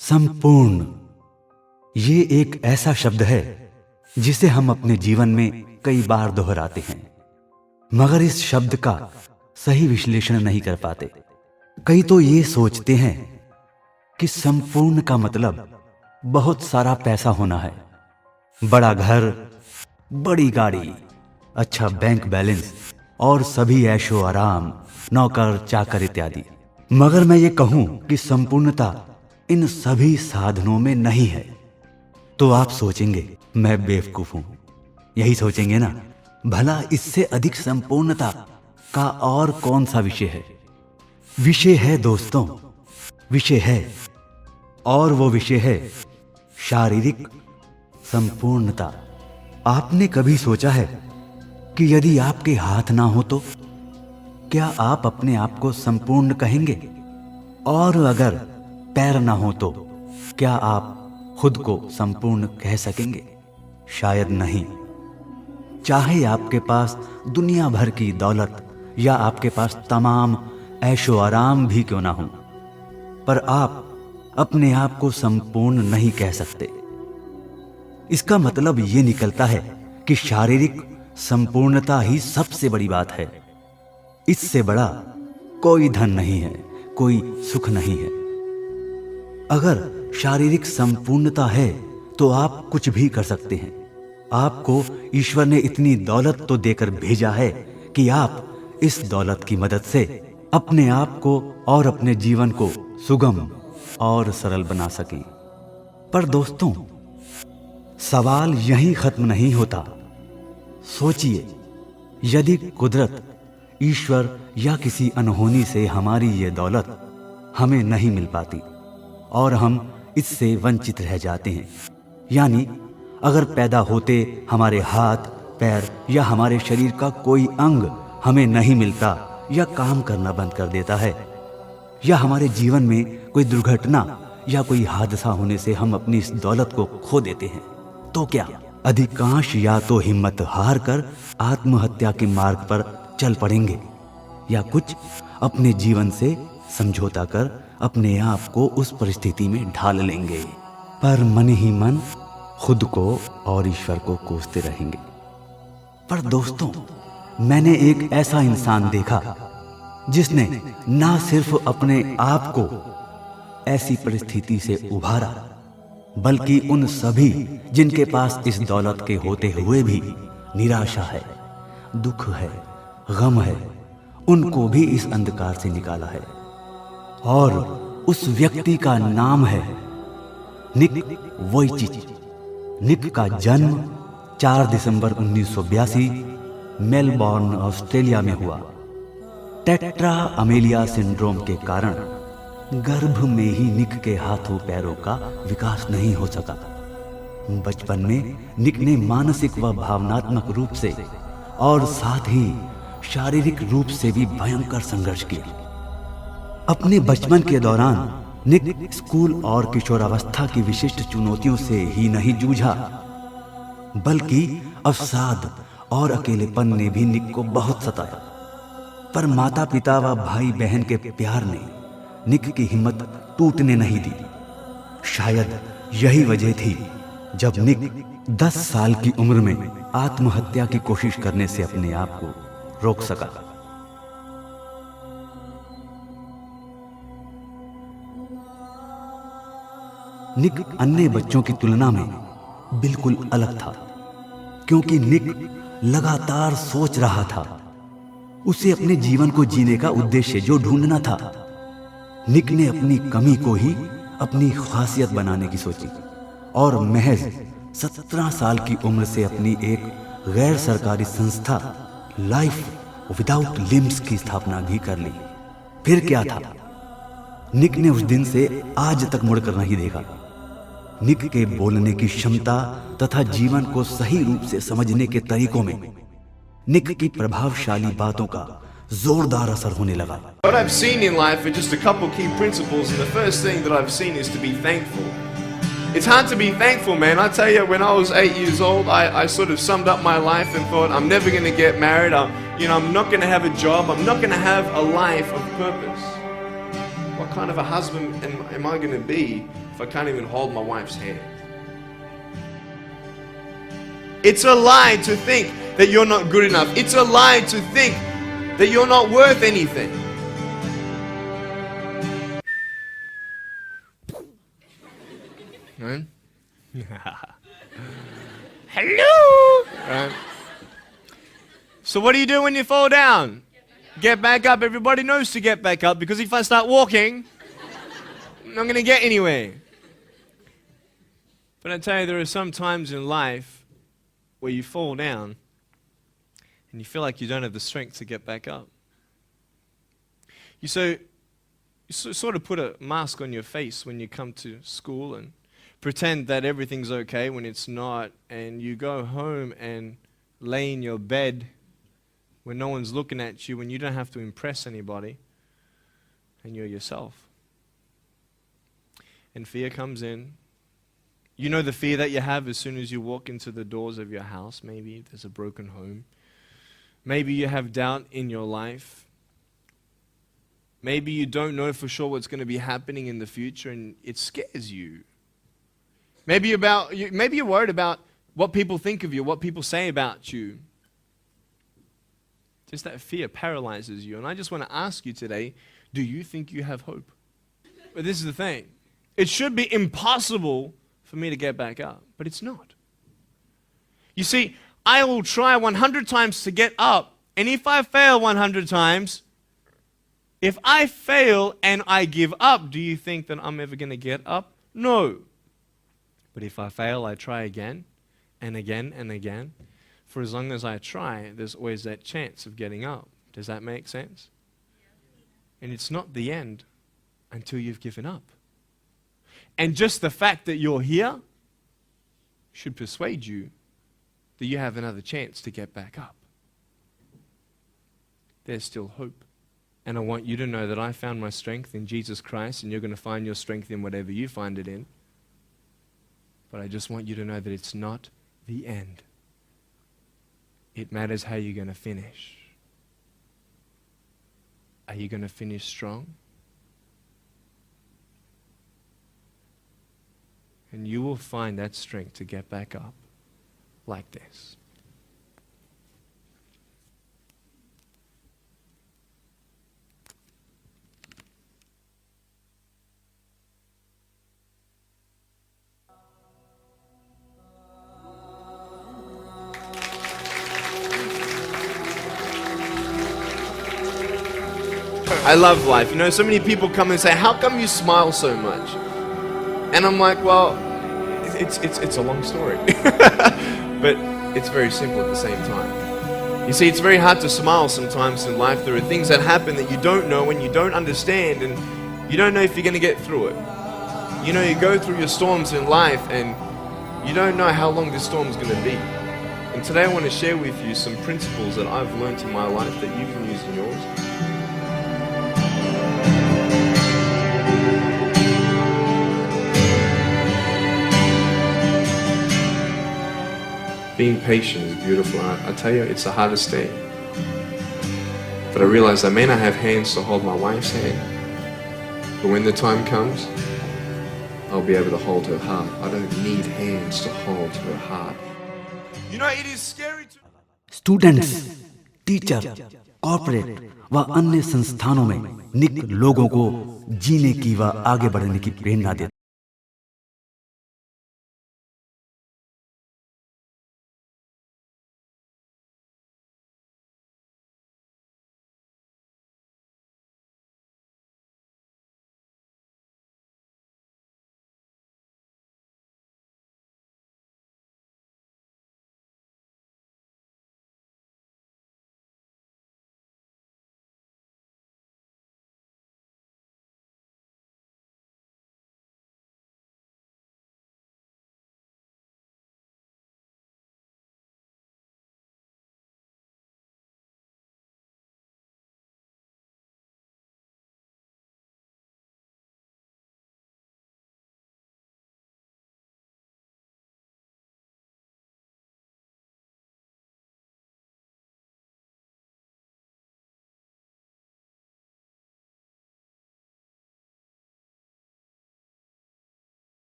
संपूर्ण ये एक ऐसा शब्द है जिसे हम अपने जीवन में कई बार दोहराते हैं, मगर इस शब्द का सही विश्लेषण नहीं कर पाते। कई तो ये सोचते हैं कि संपूर्ण का मतलब बहुत सारा पैसा होना है, बड़ा घर, बड़ी गाड़ी, अच्छा बैंक बैलेंस और सभी ऐशो आराम, नौकर चाकर इत्यादि। मगर मैं ये कहूं कि संपूर्णता इन सभी साधनों में नहीं है तो आप सोचेंगे मैं बेवकूफ हूं। यही सोचेंगे ना, भला इससे अधिक संपूर्णता का और कौन सा विषय है। विषय है दोस्तों, विषय है, और वो विषय है शारीरिक संपूर्णता। आपने कभी सोचा है कि यदि आपके हाथ ना हो तो क्या आप अपने आप को संपूर्ण कहेंगे? और अगर पैर ना हो तो क्या आप खुद को संपूर्ण कह सकेंगे? शायद नहीं। चाहे आपके पास दुनिया भर की दौलत या आपके पास तमाम ऐशो आराम भी क्यों ना हो, पर आप अपने आप को संपूर्ण नहीं कह सकते। इसका मतलब ये निकलता है कि शारीरिक संपूर्णता ही सबसे बड़ी बात है। इससे बड़ा कोई धन नहीं है, कोई सुख नहीं है। अगर शारीरिक संपूर्णता है तो आप कुछ भी कर सकते हैं। आपको ईश्वर ने इतनी दौलत तो देकर भेजा है कि आप इस दौलत की मदद से अपने आप को और अपने जीवन को सुगम और सरल बना सकें। पर दोस्तों, सवाल यहीं खत्म नहीं होता। सोचिए, यदि कुदरत, ईश्वर या किसी अनहोनी से हमारी ये दौलत हमें नहीं मिल पाती और हम इससे वंचित रह जाते हैं, यानी अगर पैदा होते हमारे हाथ, पैर या हमारे शरीर का कोई अंग हमें नहीं मिलता या काम करना बंद कर देता है, या हमारे जीवन में कोई दुर्घटना या कोई हादसा होने से हम अपनी इस दौलत को खो देते हैं, तो क्या अधिकांश या तो हिम्मत हार कर आत्महत्या के मार्ग पर चल पड़ेंगे, या कुछ अपने जीवन से समझौता कर अपने आप को उस परिस्थिति में ढाल लेंगे, पर मन ही मन खुद को और ईश्वर को कोसते रहेंगे। पर दोस्तों, मैंने एक ऐसा इंसान देखा जिसने ना सिर्फ अपने आप को ऐसी परिस्थिति से उभारा, बल्कि उन सभी जिनके पास इस दौलत के होते हुए भी निराशा है, दुख है, गम है, उनको भी इस अंधकार से निकाला है। और उस व्यक्ति का नाम है निक वोइचिच। निक का जन्म 4 दिसंबर 1982 मेलबॉर्न, ऑस्ट्रेलिया में हुआ। टेट्रा अमेलिया सिंड्रोम के कारण गर्भ में ही निक के हाथों पैरों का विकास नहीं हो सका। बचपन में निक ने मानसिक व भावनात्मक रूप से और साथ ही शारीरिक रूप से भी भयंकर संघर्ष किया। अपने बचपन के दौरान निक स्कूल और किशोरावस्था की विशिष्ट चुनौतियों से ही नहीं जूझा, बल्कि अवसाद और अकेलेपन ने भी निक को बहुत सताया। पर माता पिता व भाई बहन के प्यार ने निक की हिम्मत टूटने नहीं दी। शायद यही वजह थी जब निक 10 साल की उम्र में आत्महत्या की कोशिश करने से अपने आप को रोक सका। निक अन्य बच्चों की तुलना में बिल्कुल अलग था, क्योंकि निक लगातार सोच रहा था। उसे अपने जीवन को जीने का उद्देश्य जो ढूंढना था। निक ने अपनी कमी को ही अपनी खासियत बनाने की सोची और महज 17 साल की उम्र से अपनी एक गैर सरकारी संस्था लाइफ विदाउट लिम्स की स्थापना भी कर ली। फिर क्या था, निक ने उस दिन से आज तक मुड़कर नहीं देखा। निक के बोलने की क्षमता तथा जीवन को सही रूप से समझने के तरीकों में निक की प्रभावशाली बातों का जोरदार असर होने लगा। What I've seen in life are just a couple key principles, and the first thing that I've seen is to be thankful. It's hard to be thankful, man. I tell you, when I was 8 years old, I sort of summed up my life and thought, I'm never going to get married. I'm not going to have a job. I'm not going to have a life of purpose. What kind of a husband am I going to be if I can't even hold my wife's hand? It's a lie to think that you're not good enough. It's a lie to think that you're not worth anything. Right? Hello! Right? So what do you do when you fall down? Get back up. Everybody knows to get back up, because if I start walking, I'm not going to get anywhere. But I tell you, there are some times in life where you fall down and you feel like you don't have the strength to get back up. You sort of put a mask on your face when you come to school and pretend that everything's okay when it's not, and you go home and lay in your bed when no one's looking at you, when you don't have to impress anybody, and you're yourself. And fear comes in. You know the fear that you have as soon as you walk into the doors of your house. Maybe there's a broken home. Maybe you have doubt in your life. Maybe you don't know for sure what's going to be happening in the future, and it scares you. Maybe you're worried about what people think of you, what people say about you. Just that fear paralyzes you. And I just want to ask you today, do you think you have hope? But this is the thing. It should be impossible for me to get back up, but it's not. You see, I will try 100 times to get up, and if I fail 100 times, if I fail and I give up, do you think that I'm ever going to get up? No. But if I fail, I try again and again and again. For as long as I try, there's always that chance of getting up. Does that make sense? And it's not the end until you've given up. And just the fact that you're here should persuade you that you have another chance to get back up. There's still hope. And I want you to know that I found my strength in Jesus Christ, and you're going to find your strength in whatever you find it in. But I just want you to know that it's not the end. It matters how you're going to finish. Are you going to finish strong? And you will find that strength to get back up like this. I love life. You know, so many people come and say, how come you smile so much? And I'm like, well, it's a long story. But it's very simple at the same time. You see, it's very hard to smile sometimes in life. There are things that happen that you don't know and you don't understand, and you don't know if you're going to get through it. You know, you go through your storms in life and you don't know how long this storm is going to be. And today I want to share with you some principles that I've learned in my life that you can use in yours. Being patient is beautiful. I tell you, it's the hardest thing. But I realize I may not have hands to hold my wife's hand, but when the time comes, I'll be able to hold her heart. I don't need hands to hold her heart. You know, it is scary to... students, teacher, corporate व अन्य संस्थानों में निक लोगों को जीने की व आगे बढ़ने की प्रेरणा देते हैं।